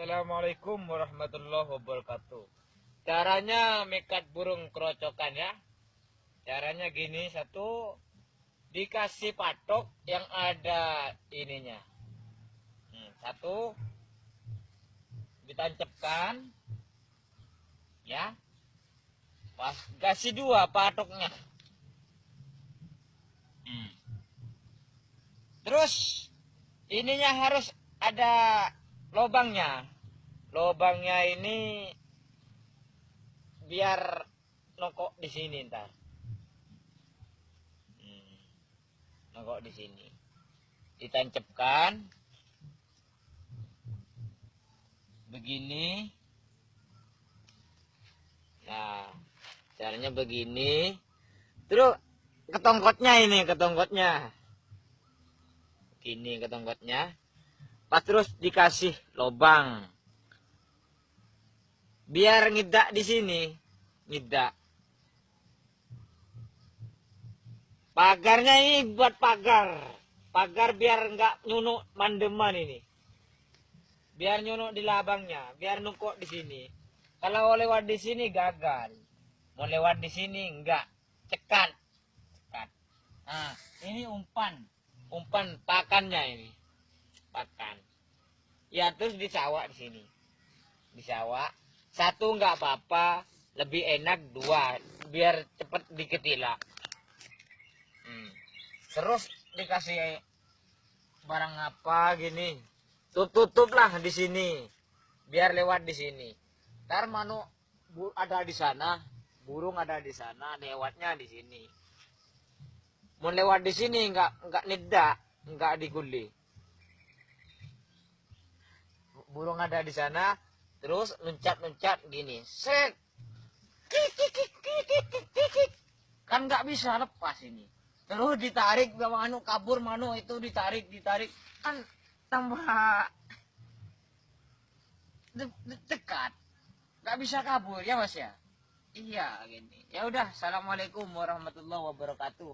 Assalamualaikum warahmatullahi wabarakatuh. Caranya mikat burung kerocokan ya. Caranya gini, satu, dikasih patok yang ada ininya. Satu, ditancapkan ya. Pas kasih dua patoknya. Terus ininya harus ada lobangnya. Lobangnya ini biar nongkok di sini ntar. Nongkok di sini. Ditancapkan begini. Nah, caranya begini. Terus ketongkotnya. Gini ketongkotnya. Pas terus dikasih lobang. Biar ngidak di sini. Ngidak. Pagarnya ini buat pagar. Pagar biar nggak nyunuk mandeman ini. Biar nyunuk di labangnya, biar nungkok di sini. Kalau lewat di sini gagal. Mau lewat di sini enggak. Cekat. Nah, ini umpan pakannya ini, pakan. Ya terus disawak di sini, disawak. Satu nggak apa-apa, lebih enak dua, biar cepet diketilah. Terus dikasih barang apa gini, tutup lah di sini, biar lewat di sini. Ntar manu ada di sana, burung ada di sana, lewatnya di sini. Mau lewat di sini nggak nidak, nggak diguli. Burung ada di sana, terus loncat gini, set, kan nggak bisa lepas ini. Terus ditarik manu kabur manu itu ditarik kan tambah dekat, nggak bisa kabur ya mas ya. Iya gini. Ya udah, assalamualaikum warahmatullahi wabarakatuh.